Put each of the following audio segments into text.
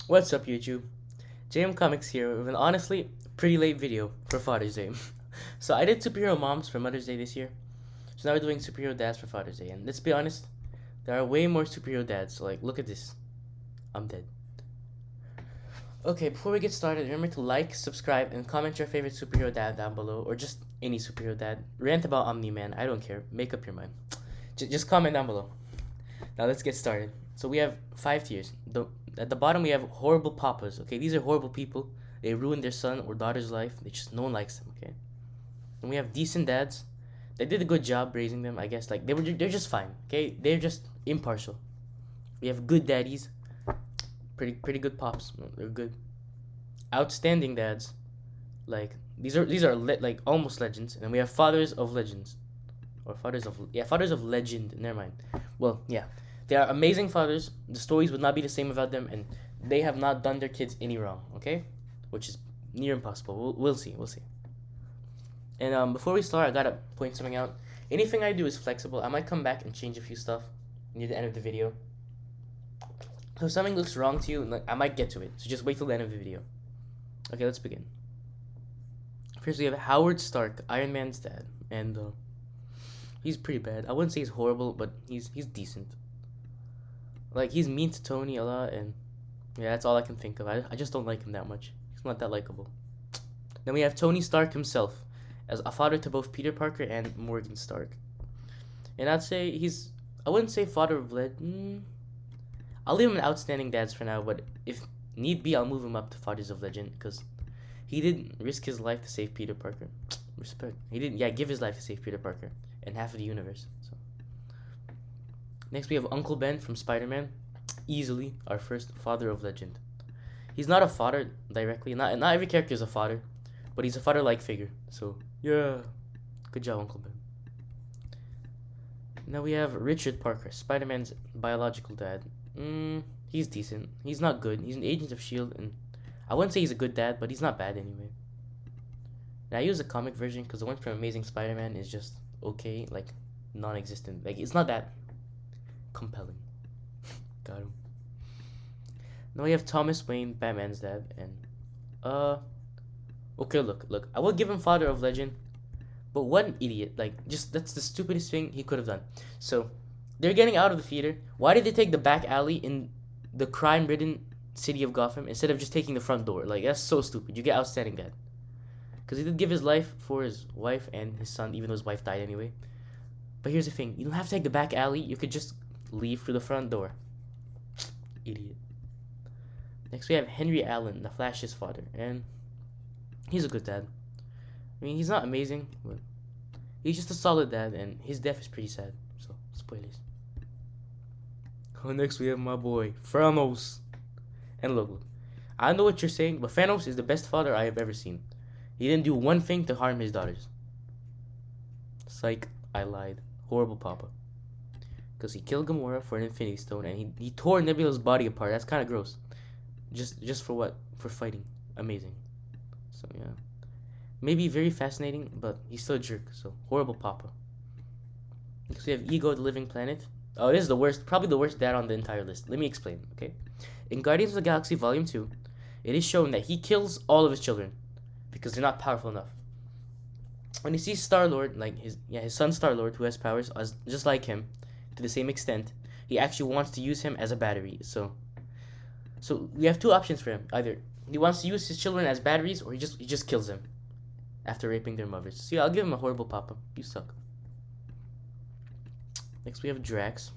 What's up, YouTube? JM Comics here with an honestly pretty late video for Father's Day. So I did superhero moms for Mother's Day this year. So now we're doing superhero dads for Father's Day. And let's be honest, there are way more superhero dads. Like, look at this. I'm dead. Okay, before we get started, remember to like, subscribe, and comment your favorite superhero dad down below, or just any superhero dad. Rant about Omni-Man, I don't care. Make up your mind. Just comment down below. Now let's get started. So we have 5 tiers. At the bottom we have horrible papas. Okay, these are horrible people. They ruined their son or daughter's life. No one likes them. Okay. And we have decent dads. They did a good job raising them. I guess like they're just fine. Okay, they're just impartial. We have good daddies. Pretty good pops. They're good. Outstanding dads. Like like almost legends. And then we have fathers of legends. Or fathers of legend. Never mind. Well, yeah. They are amazing fathers. The stories would not be the same without them, and they have not done their kids any wrong, okay? Which is near impossible. We'll see. And before we start, I gotta point something out. Anything I do is flexible. I might come back and change a few stuff near the end of the video. So if something looks wrong to you, I might get to it. So just wait till the end of the video. Okay, let's begin. First, we have Howard Stark, Iron Man's dad, and he's pretty bad. I wouldn't say he's horrible, but he's decent. Like, he's mean to Tony a lot, and yeah, that's all I can think of. I just don't like him that much. He's not that likable. Then we have Tony Stark himself, as a father to both Peter Parker and Morgan Stark. And I'd say I wouldn't say father of I'll leave him in outstanding dads for now, but if need be, I'll move him up to fathers of legend, because he did risk his life to save Peter Parker. Respect. He didn't, give his life to save Peter Parker and half of the universe, so. Next, we have Uncle Ben from Spider-Man. Easily our first father of legend. He's not a father directly. Not every character is a father, but he's a father-like figure. So, yeah. Good job, Uncle Ben. Now we have Richard Parker, Spider-Man's biological dad. He's decent. He's not good. He's an agent of S.H.I.E.L.D., and I wouldn't say he's a good dad, but he's not bad anyway. And I use the comic version because the one from Amazing Spider-Man is just okay, like, non-existent. Like, it's not that compelling. Got him. Now we have Thomas Wayne, Batman's dad, and okay, look. I will give him father of legend, but what an idiot! Like, just that's the stupidest thing he could have done. So, they're getting out of the theater. Why did they take the back alley in the crime-ridden city of Gotham instead of just taking the front door? Like, that's so stupid. You get outstanding dad, because he did give his life for his wife and his son, even though his wife died anyway. But here's the thing: you don't have to take the back alley. You could just leave through the front door. Idiot. Next we have Henry Allen, the Flash's father, and he's a good dad. I mean, he's not amazing, but he's just a solid dad, and his death is pretty sad. So, spoilers. Oh, next we have my boy Thanos. And look, I know what you're saying, but Thanos is the best father I have ever seen. He didn't do one thing to harm his daughters. Psych, I lied. Horrible papa. Because he killed Gamora for an Infinity Stone, and he tore Nebula's body apart. That's kind of gross. Just for what? For fighting. Amazing. So, yeah. Maybe very fascinating, but he's still a jerk. So, horrible papa. Next, we have Ego, the Living Planet. Oh, this is the worst, probably the worst dad on the entire list. Let me explain, okay? In Guardians of the Galaxy Volume 2, it is shown that he kills all of his children because they're not powerful enough. When he sees Star-Lord, like his son Star-Lord, who has powers just like him, to the same extent, he actually wants to use him as a battery. So we have two options for him. Either he wants to use his children as batteries, or he just kills them after raping their mothers. So yeah, I'll give him a horrible papa. You suck. Next we have Drax.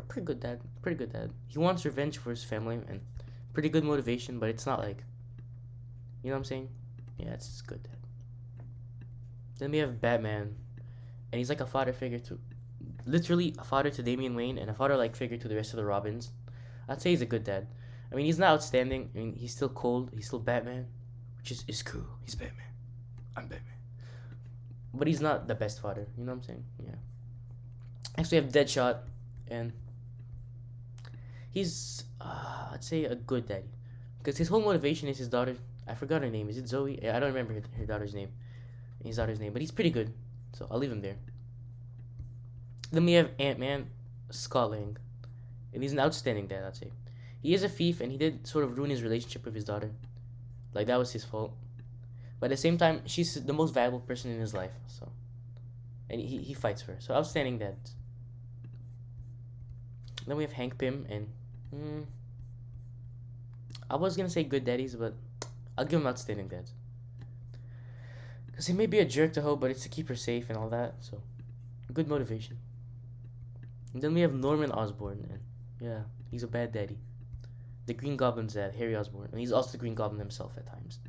Pretty good dad. He wants revenge for his family and pretty good motivation, but it's not like, you know what I'm saying? Yeah, it's good dad. Then we have Batman. And he's like a father figure to, literally a father to Damian Wayne and a father-like figure to the rest of the Robins. I'd say he's a good dad. I mean, he's not outstanding. I mean, he's still cold. He's still Batman, which is cool. He's Batman. I'm Batman. But he's not the best father. You know what I'm saying? Yeah. Next we have Deadshot, and he's, I'd say a good daddy. Because his whole motivation is his daughter. I forgot her name. Is it Zoe? I don't remember her daughter's name. His daughter's name. But he's pretty good. So I'll leave him there. Then we have Ant-Man, Scott Lang. and he's an outstanding dad, I'd say. He is a thief, and he did sort of ruin his relationship with his daughter. Like, that was his fault. But at the same time, she's the most valuable person in his life, so. And he fights for her. So, outstanding dad. Then we have Hank Pym, and. I was gonna say good daddies, but I'll give him outstanding dads. Because he may be a jerk to Hope, but it's to keep her safe and all that, so. Good motivation. And then we have Norman Osborn, and yeah, he's a bad daddy. The Green Goblin's dad, Harry Osborn, and he's also the Green Goblin himself at times.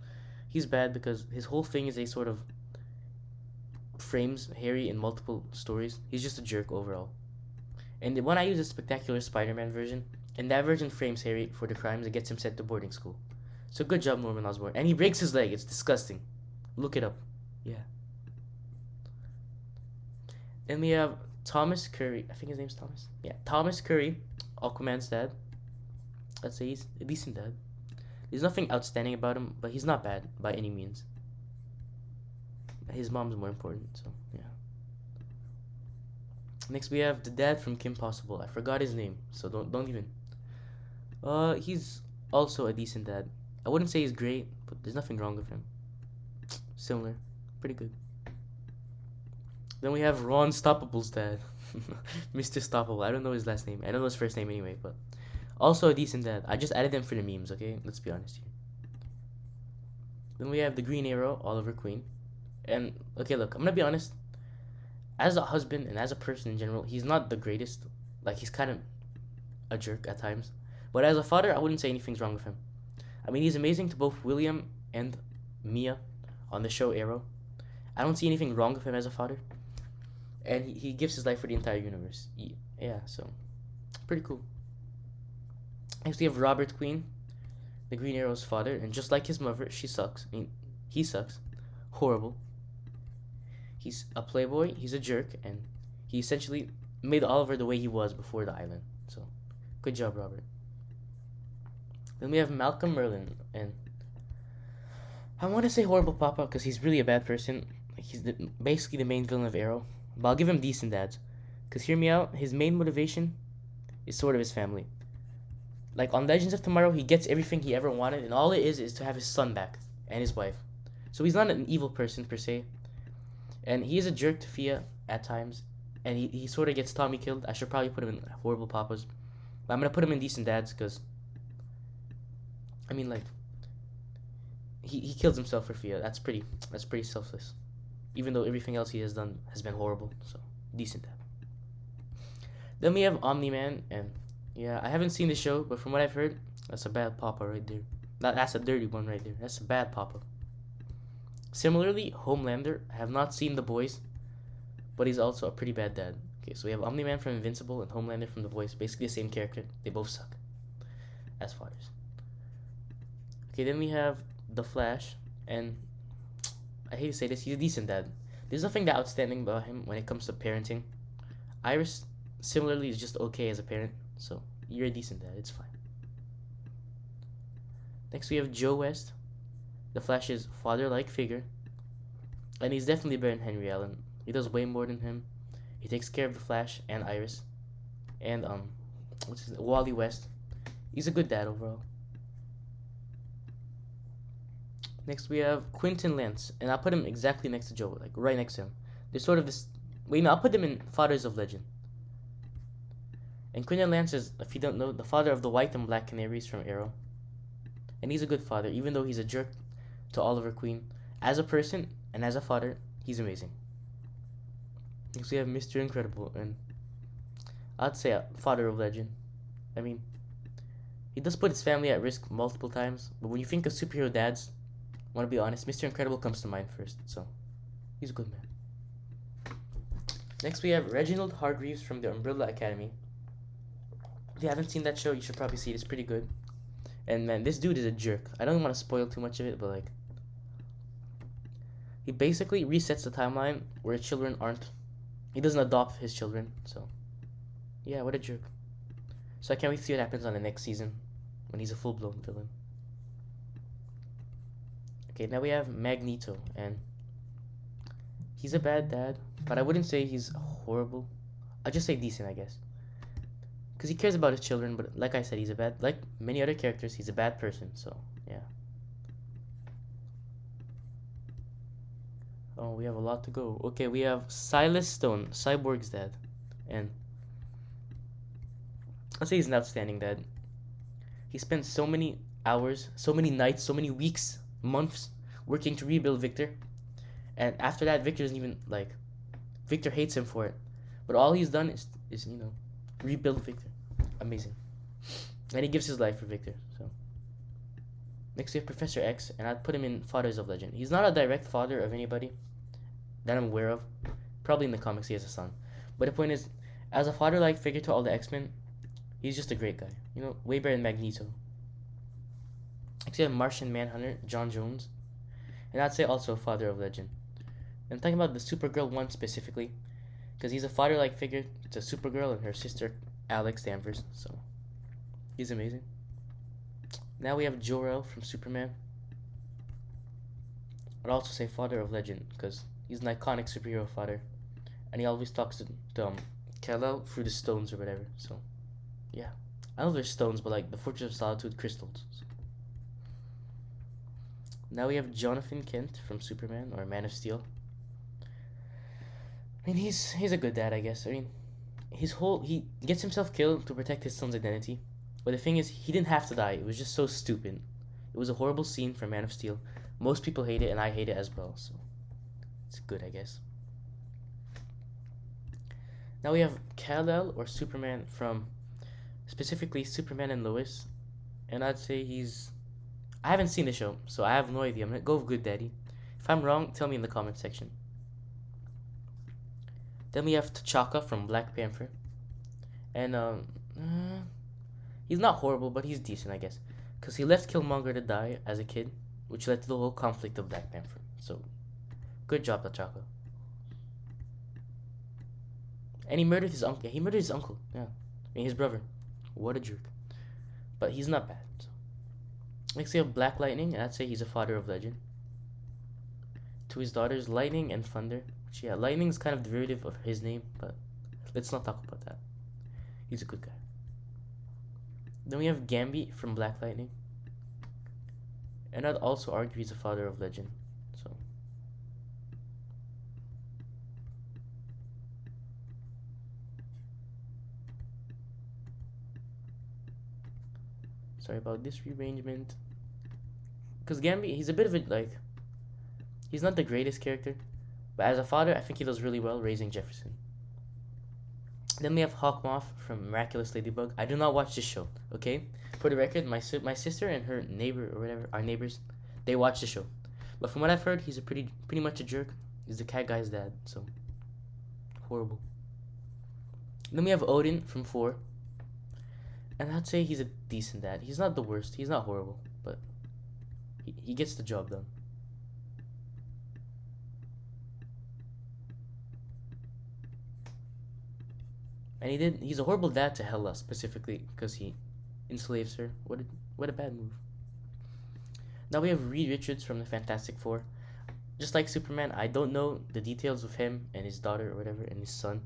He's bad because his whole thing is they sort of frames Harry in multiple stories. He's just a jerk overall. And when I use a Spectacular Spider-Man version, and that version frames Harry for the crimes and gets him sent to boarding school. So good job, Norman Osborn. And he breaks his leg. It's disgusting. Look it up. Yeah. Then we have Thomas Curry. I think his name's Thomas. Yeah, Thomas Curry, Aquaman's dad. Let's say he's a decent dad. There's nothing outstanding about him, but he's not bad by any means. His mom's more important, so yeah. Next we have the dad from Kim Possible. I forgot his name, so don't even. He's also a decent dad. I wouldn't say he's great, but there's nothing wrong with him. Similar, pretty good. Then we have Ron Stoppable's dad, Mr. Stoppable. I don't know his last name. I don't know his first name anyway, but also a decent dad. I just added him for the memes, okay? Let's be honest here. Then we have the Green Arrow, Oliver Queen. And, okay, look, I'm gonna be honest. As a husband and as a person in general, he's not the greatest. Like, he's kind of a jerk at times. But as a father, I wouldn't say anything's wrong with him. I mean, he's amazing to both William and Mia on the show Arrow. I don't see anything wrong with him as a father. And he gives his life for the entire universe. Yeah, so, pretty cool. Next we have Robert Queen, the Green Arrow's father, and just like his mother, she sucks. I mean, he sucks. Horrible. He's a playboy, he's a jerk, and he essentially made Oliver the way he was before the island. So, good job, Robert. Then we have Malcolm Merlin, and I want to say horrible papa because he's really a bad person. He's basically the main villain of Arrow, but I'll give him decent dads. Because hear me out, his main motivation is sort of his family. Like on Legends of Tomorrow, he gets everything he ever wanted, and all it is to have his son back and his wife. So he's not an evil person per se, and he is a jerk to Fia at times, and he sort of gets Tommy killed. I should probably put him in horrible papas, but I'm gonna put him in decent dads because, I mean, like, he kills himself for Fia. That's pretty selfless, even though everything else he has done has been horrible. So decent dad. Then we have Omni-Man, and yeah, I haven't seen the show, but from what I've heard, that's a bad papa right there. That's a dirty one right there. That's a bad papa. Similarly, Homelander, I have not seen The Boys, but he's also a pretty bad dad. Okay, so we have Omni-Man from Invincible and Homelander from The Boys. Basically the same character. They both suck as fathers. Okay, then we have The Flash, and I hate to say this, he's a decent dad. There's nothing that outstanding about him when it comes to parenting. Iris, similarly, is just okay as a parent, so you're a decent dad. It's fine. Next, we have Joe West, the Flash's father-like figure, and he's definitely better than Henry Allen. He does way more than him. He takes care of the Flash and Iris, and Wally West. He's a good dad overall. Next we have Quentin Lance, and I'll put him exactly next to Joe, like right next to him. There's sort of this. Wait, no, I'll put them in Fathers of Legend. And Quentin Lance is, if you don't know, the father of the White and Black Canaries from Arrow. And he's a good father, even though he's a jerk to Oliver Queen. As a person and as a father, he's amazing. Next we have Mr. Incredible, and I'd say a father of legend. I mean, he does put his family at risk multiple times, but when you think of superhero dads, I want to be honest, Mr. Incredible comes to mind first, so he's a good man. Next we have Reginald Hargreaves from the Umbrella Academy. If you haven't seen that show, you should probably see it. It's pretty good. And man, this dude is a jerk. I don't want to spoil too much of it, but like, he basically resets the timeline where children aren't. He doesn't adopt his children, so yeah, what a jerk. So I can't wait to see what happens on the next season when he's a full-blown villain. Okay, now we have Magneto, and he's a bad dad, but I wouldn't say he's horrible. I'd just say decent, I guess. because he cares about his children. But like I said, he's a bad, like many other characters, he's a bad person. So yeah. Oh, we have a lot to go. Okay, we have Silas Stone, Cyborg's dad, and I'll say he's an outstanding dad. He spent so many hours, so many nights, so many weeks, months working to rebuild Victor, and after that, Victor doesn't even like. Victor hates him for it, but all he's done is rebuild Victor. Amazing, and he gives his life for Victor. So next we have Professor X, and I'd put him in Fathers of Legend. He's not a direct father of anybody that I'm aware of. Probably in the comics he has a son, but the point is, as a father-like figure to all the X-Men, he's just a great guy. Way better than Magneto. Next we have Martian Manhunter, John Jones, and I'd say also Father of Legend. I'm talking about the Supergirl one specifically, because he's a father-like figure to Supergirl and her sister Alex Danvers. So he's amazing. Now we have Jor-El from Superman. I'd also say Father of Legend because he's an iconic superhero father, and he always talks to Kal-El through the stones or whatever. So yeah, I know there's stones, but like the Fortress of Solitude crystals. So. Now we have Jonathan Kent from Superman or Man of Steel. I mean, he's a good dad, I guess. I mean, he gets himself killed to protect his son's identity, but the thing is, he didn't have to die. It was just so stupid. It was a horrible scene for Man of Steel. Most people hate it, and I hate it as well. So it's good, I guess. Now we have Kal-El or Superman from specifically Superman and Lois, and I'd say I haven't seen the show, so I have no idea. I'm gonna go with Good Daddy. If I'm wrong, tell me in the comment section. Then we have T'Chaka from Black Panther, and he's not horrible, but he's decent, I guess, because he left Killmonger to die as a kid, which led to the whole conflict of Black Panther. So, good job, T'Chaka. And he murdered his uncle. He murdered his uncle. Yeah, I mean his brother. What a jerk. But he's not bad. So. Next we have Black Lightning, and I'd say he's a father of legend. To his daughters, Lightning and Thunder. Which, yeah, Lightning's kind of derivative of his name, but let's not talk about that. He's a good guy. Then we have Gambit from Black Lightning. And I'd also argue he's a father of legend. So sorry about this rearrangement. Because Gambit, he's a bit of a he's not the greatest character, but as a father, I think he does really well raising Jefferson. Then we have Hawkmoth from Miraculous Ladybug. I do not watch this show, okay? For the record, my sister and her neighbor or whatever, our neighbors, they watch the show. But from what I've heard, he's a pretty much a jerk. He's the cat guy's dad, so horrible. Then we have Odin from 4. And I'd say he's a decent dad. He's not the worst. He's not horrible, but he gets the job done. And he's a horrible dad to Hela specifically because he enslaves her. What a bad move. Now we have Reed Richards from the Fantastic Four. Just like Superman, I don't know the details of him and his daughter or whatever and his son.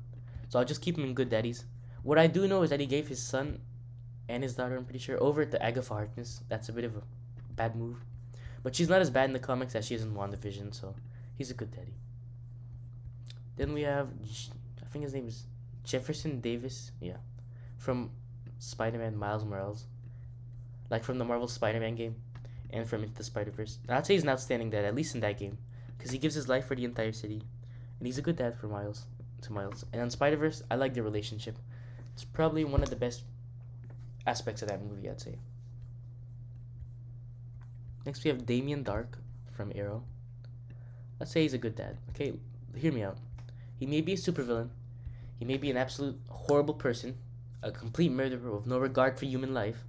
So I'll just keep him in good daddies. What I do know is that he gave his son and his daughter, I'm pretty sure, over to Agatha Harkness. That's a bit of a bad move. But she's not as bad in the comics as she is in WandaVision, so he's a good daddy. Then we have, I think his name is Jefferson Davis, yeah, from Spider-Man Miles Morales, like from the Marvel Spider-Man game, and from Into the Spider-Verse. And I'd say he's an outstanding dad, at least in that game, because he gives his life for the entire city, and he's a good dad for Miles. And on Spider-Verse, I like their relationship. It's probably one of the best aspects of that movie, I'd say. Next, we have Damien Dark from Arrow. Let's say he's a good dad. Okay, hear me out. He may be a supervillain. He may be an absolute horrible person, a complete murderer with no regard for human life.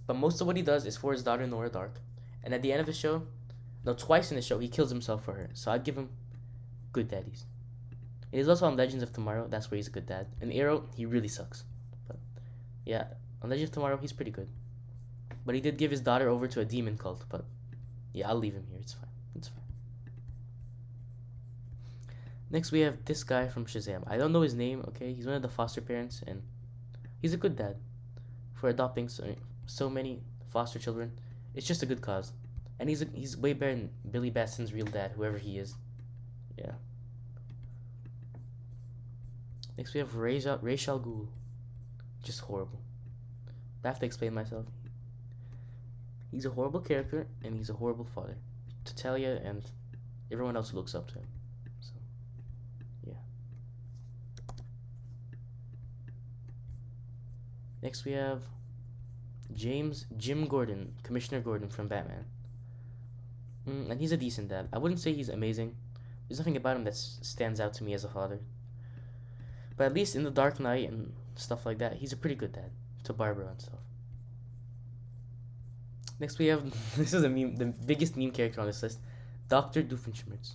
But most of what he does is for his daughter Nora Dark. And at the end of the show, no, twice in the show, he kills himself for her. So I'd give him good daddies. And he's also on Legends of Tomorrow. That's where he's a good dad. In Arrow, he really sucks. But yeah, on Legends of Tomorrow, he's pretty good. But he did give his daughter over to a demon cult. But yeah, I'll leave him here. It's fine. It's fine. Next, we have this guy from Shazam. I don't know his name, okay? He's one of the foster parents, and He's a good dad for adopting so many foster children. It's just a good cause, and he's way better than Billy Batson's real dad, whoever he is. Yeah. Next we have Ra's al Ghul. Just horrible. I have to explain myself. He's a horrible character, and he's a horrible father to Talia and everyone else who looks up to him. So, yeah. Next we have Jim Gordon, Commissioner Gordon from Batman. And he's a decent dad. I wouldn't say he's amazing. There's nothing about him that stands out to me as a father. But at least in The Dark Knight and stuff like that, he's a pretty good dad to Barbara and stuff. Next we have, this is a meme, the biggest meme character on this list, Dr. Doofenshmirtz.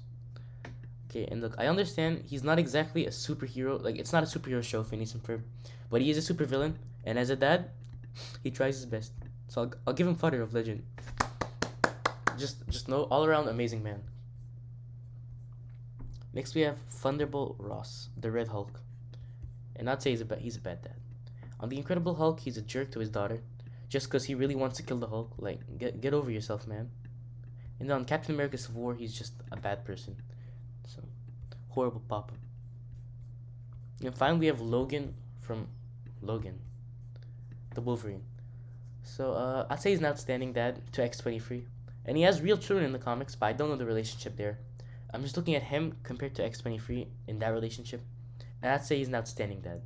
Okay, and look, I understand he's not exactly a superhero, like, it's not a superhero show, Phineas and Ferb, but he is a supervillain, and as a dad, he tries his best. So I'll give him Father of Legend. Just no, all around amazing man. Next we have Thunderbolt Ross, the Red Hulk. And I'd say he's a bad dad. On The Incredible Hulk, he's a jerk to his daughter, just because he really wants to kill the Hulk. Like, get over yourself, man. And then on Captain America Civil War, he's just a bad person. So, horrible papa. And finally, we have Logan from Logan, the Wolverine. So, I'd say he's an outstanding dad to X-23. And he has real children in the comics, but I don't know the relationship there. I'm just looking at him compared to X-23 in that relationship. And I'd say he's an outstanding dad.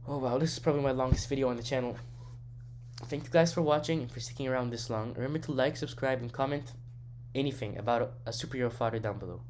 Oh wow, this is probably my longest video on the channel. Thank you guys for watching and for sticking around this long. Remember to like, subscribe, and comment anything about a superhero father down below.